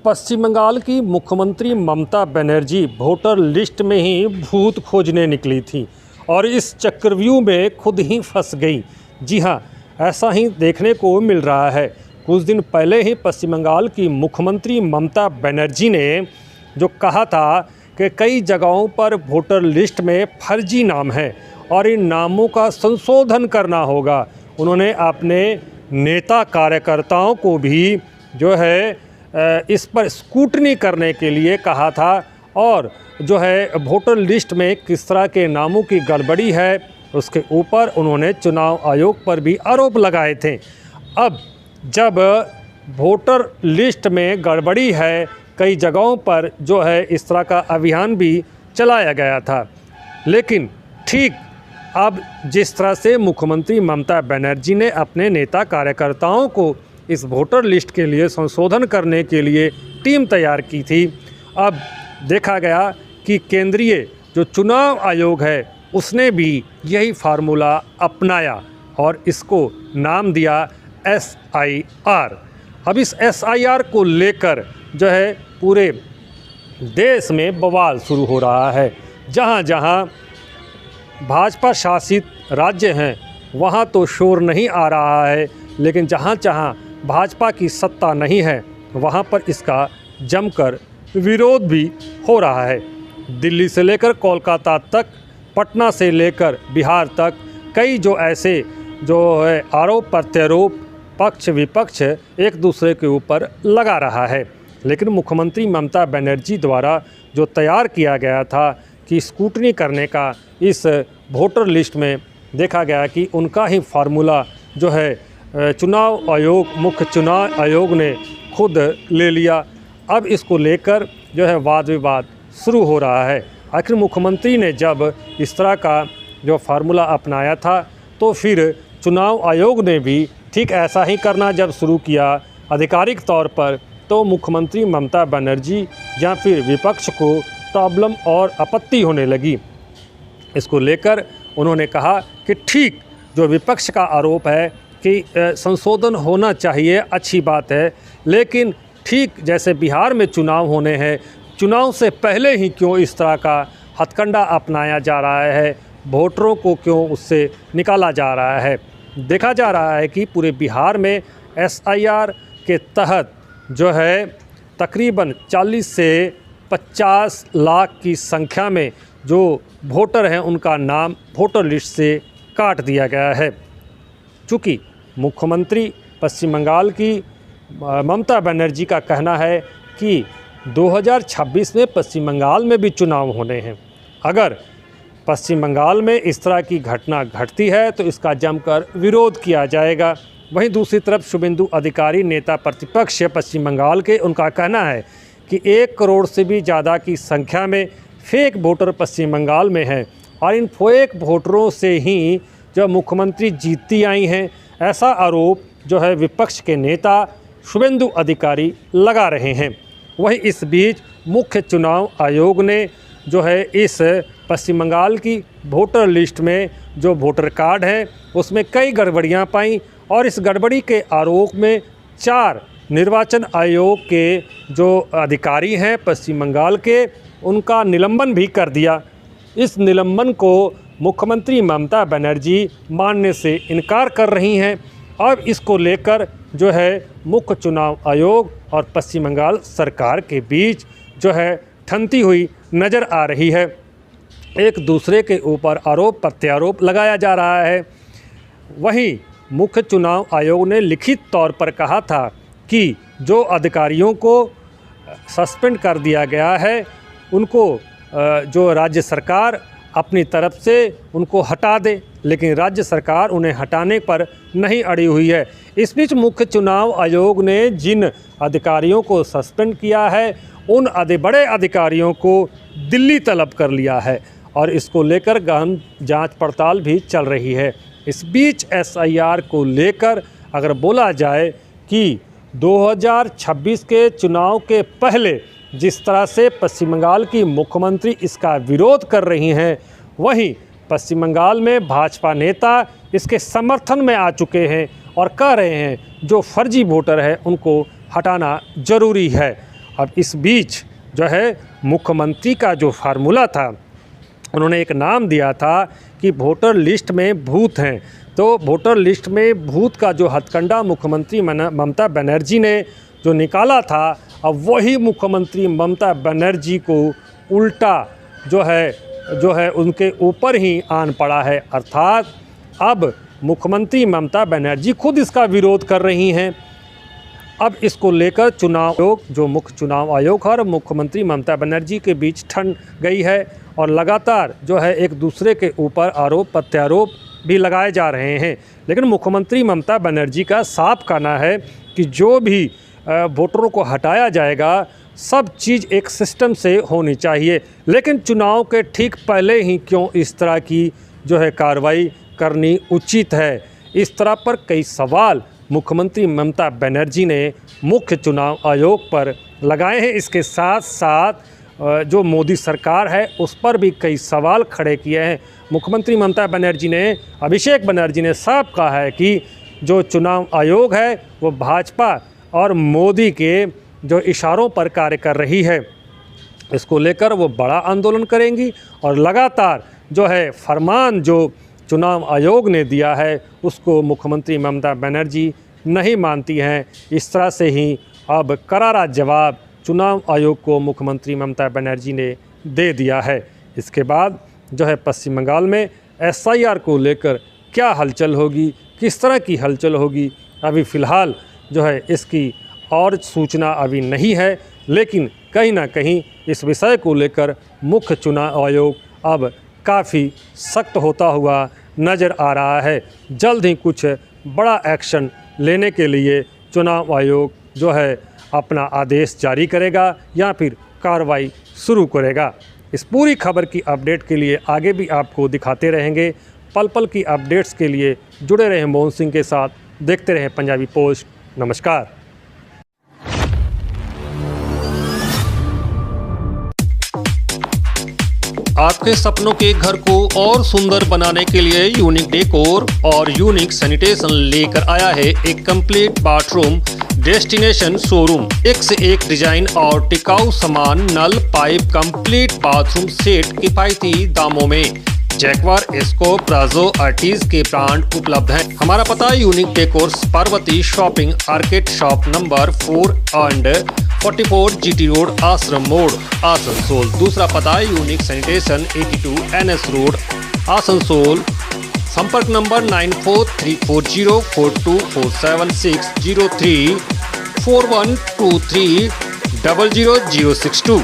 पश्चिम बंगाल की मुख्यमंत्री Mamata Banerjee voter list में ही भूत खोजने निकली थी और इस चक्रव्यूह में खुद ही फंस गई। जी हाँ, ऐसा ही देखने को मिल रहा है। कुछ दिन पहले ही पश्चिम बंगाल की मुख्यमंत्री ममता बनर्जी ने जो कहा था कि कई जगहों पर वोटर लिस्ट में फर्जी नाम है और इन नामों का संशोधन करना होगा। उन्होंने अपने नेता कार्यकर्ताओं को भी जो है इस पर स्क्रूटनी करने के लिए कहा था और जो है वोटर लिस्ट में किस तरह के नामों की गड़बड़ी है उसके ऊपर उन्होंने चुनाव आयोग पर भी आरोप लगाए थे। अब जब वोटर लिस्ट में गड़बड़ी है, कई जगहों पर जो है इस तरह का अभियान भी चलाया गया था, लेकिन ठीक अब जिस तरह से मुख्यमंत्री ममता बनर्जी ने अपने नेता कार्यकर्ताओं को इस वोटर लिस्ट के लिए संशोधन करने के लिए टीम तैयार की थी, अब देखा गया कि केंद्रीय जो चुनाव आयोग है उसने भी यही फार्मूला अपनाया और इसको नाम दिया SIR। अब इस SIR को लेकर जो है पूरे देश में बवाल शुरू हो रहा है। जहाँ जहाँ भाजपा शासित राज्य हैं वहाँ तो शोर नहीं आ रहा है, लेकिन जहाँ जहाँ भाजपा की सत्ता नहीं है वहाँ पर इसका जमकर विरोध भी हो रहा है। दिल्ली से लेकर कोलकाता तक, पटना से लेकर बिहार तक कई जो ऐसे जो है आरोप प्रत्यारोप पक्ष विपक्ष एक दूसरे के ऊपर लगा रहा है, लेकिन मुख्यमंत्री ममता बनर्जी द्वारा जो तैयार किया गया था कि स्क्रूटनी करने का इस वोटर लिस्ट में देखा गया कि उनका ही फार्मूला जो है चुनाव आयोग, मुख्य चुनाव आयोग ने खुद ले लिया। अब इसको लेकर जो है वाद विवाद शुरू हो रहा है। आखिर मुख्यमंत्री ने जब इस तरह का जो फार्मूला अपनाया था तो फिर चुनाव आयोग ने भी ठीक ऐसा ही करना जब शुरू किया आधिकारिक तौर पर, तो मुख्यमंत्री ममता बनर्जी या फिर विपक्ष को प्रॉब्लम और आपत्ति होने लगी। इसको लेकर उन्होंने कहा कि ठीक जो विपक्ष का आरोप है कि संशोधन होना चाहिए, अच्छी बात है, लेकिन ठीक जैसे बिहार में चुनाव होने हैं, चुनाव से पहले ही क्यों इस तरह का हथकंडा अपनाया जा रहा है, वोटरों को क्यों उससे निकाला जा रहा है। देखा जा रहा है कि पूरे बिहार में SIR के तहत जो है तकरीबन 40 से 50 लाख की संख्या में जो वोटर हैं उनका नाम वोटर लिस्ट से काट दिया गया है। चूँकि मुख्यमंत्री पश्चिम बंगाल की ममता बनर्जी का कहना है कि 2026 में पश्चिम बंगाल में भी चुनाव होने हैं। अगर पश्चिम बंगाल में इस तरह की घटना घटती है तो इसका जमकर विरोध किया जाएगा। वहीं दूसरी तरफ शुभेंदु अधिकारी नेता प्रतिपक्ष पश्चिम बंगाल के, उनका कहना है कि 1 करोड़ से भी ज़्यादा की संख्या में फेक वोटर पश्चिम बंगाल में हैं और इन फेक वोटरों से ही जो मुख्यमंत्री जीतती आई हैं, ऐसा आरोप जो है विपक्ष के नेता शुभेंदु अधिकारी लगा रहे हैं। वहीं इस बीच मुख्य चुनाव आयोग ने जो है इस पश्चिम बंगाल की वोटर लिस्ट में जो वोटर कार्ड है उसमें कई गड़बड़ियां पाई और इस गड़बड़ी के आरोप में 4 निर्वाचन आयोग के जो अधिकारी हैं पश्चिम बंगाल के, उनका निलंबन भी कर दिया। इस निलंबन को मुख्यमंत्री ममता बनर्जी मानने से इनकार कर रही हैं। अब इसको लेकर जो है मुख्य चुनाव आयोग और पश्चिम बंगाल सरकार के बीच जो है ठनती हुई नज़र आ रही है। एक दूसरे के ऊपर आरोप प्रत्यारोप लगाया जा रहा है। वहीं मुख्य चुनाव आयोग ने लिखित तौर पर कहा था कि जो अधिकारियों को सस्पेंड कर दिया गया है उनको जो राज्य सरकार अपनी तरफ से उनको हटा दे, लेकिन राज्य सरकार उन्हें हटाने पर नहीं अड़ी हुई है। इस बीच मुख्य चुनाव आयोग ने जिन अधिकारियों को सस्पेंड किया है उन बड़े अधिकारियों को दिल्ली तलब कर लिया है और इसको लेकर गहन जांच पड़ताल भी चल रही है। इस बीच SIR को लेकर अगर बोला जाए कि 2026 के चुनाव के पहले जिस तरह से पश्चिम बंगाल की मुख्यमंत्री इसका विरोध कर रही हैं, वहीं पश्चिम बंगाल में भाजपा नेता इसके समर्थन में आ चुके हैं और कह रहे हैं जो फर्जी वोटर है उनको हटाना ज़रूरी है। अब इस बीच जो है मुख्यमंत्री का जो फार्मूला था, उन्होंने एक नाम दिया था कि वोटर लिस्ट में भूत हैं। तो वोटर लिस्ट में भूत का जो हथकंडा मुख्यमंत्री ममता बनर्जी ने जो निकाला था, अब वही मुख्यमंत्री ममता बनर्जी को उल्टा जो है उनके ऊपर ही आन पड़ा है। अर्थात अब मुख्यमंत्री ममता बनर्जी खुद इसका विरोध कर रही हैं। अब इसको लेकर चुनाव आयोग, जो मुख्य चुनाव आयोग और मुख्यमंत्री ममता बनर्जी के बीच ठन गई है और लगातार जो है एक दूसरे के ऊपर आरोप प्रत्यारोप भी लगाए जा रहे हैं। लेकिन मुख्यमंत्री ममता बनर्जी का साफ कहना है कि जो भी वोटरों को हटाया जाएगा, सब चीज़ एक सिस्टम से होनी चाहिए। लेकिन चुनाव के ठीक पहले ही क्यों इस तरह की जो है कार्रवाई करनी उचित है, इस तरह पर कई सवाल मुख्यमंत्री ममता बनर्जी ने मुख्य चुनाव आयोग पर लगाए हैं। इसके साथ साथ जो मोदी सरकार है उस पर भी कई सवाल खड़े किए हैं। मुख्यमंत्री ममता बनर्जी ने, अभिषेक बनर्जी ने साफ कहा है कि जो चुनाव आयोग है वो भाजपा और मोदी के जो इशारों पर कार्य कर रही है। इसको लेकर वो बड़ा आंदोलन करेंगी और लगातार जो है फरमान जो चुनाव आयोग ने दिया है उसको मुख्यमंत्री ममता बनर्जी नहीं मानती हैं। इस तरह से ही अब करारा जवाब चुनाव आयोग को मुख्यमंत्री ममता बनर्जी ने दे दिया है। इसके बाद जो है पश्चिम बंगाल में SIR को लेकर क्या हलचल होगी, किस तरह की हलचल होगी, अभी फ़िलहाल जो है इसकी और सूचना अभी नहीं है। लेकिन कहीं ना कहीं इस विषय को लेकर मुख्य चुनाव आयोग अब काफ़ी सख्त होता हुआ नज़र आ रहा है। जल्द ही कुछ बड़ा एक्शन लेने के लिए चुनाव आयोग जो है अपना आदेश जारी करेगा या फिर कार्रवाई शुरू करेगा। इस पूरी खबर की अपडेट के लिए आगे भी आपको दिखाते रहेंगे। पल पल की अपडेट्स के लिए जुड़े रहें मोहन सिंह के साथ, देखते रहें पंजाबी पोस्ट। नमस्कार। आपके सपनों के घर को और सुंदर बनाने के लिए यूनिक डेकोर और यूनिक सैनिटेशन लेकर आया है एक कंप्लीट बाथरूम डेस्टिनेशन शोरूम। एक से एक डिजाइन और टिकाऊ सामान, नल, पाइप, कंप्लीट बाथरूम सेट किफायती दामों में। जैक्वार, एस्को, प्राजो, आर्टिज के ब्रांड उपलब्ध हैं। हमारा पता unique decors, Parvati shopping arcade shop number 4 and 44 GT road, आश्रम मोड़, आसनसोल। दूसरा पता unique sanitation 82 NS road, Asansol. संपर्क नंबर 943404247603 4123 00062।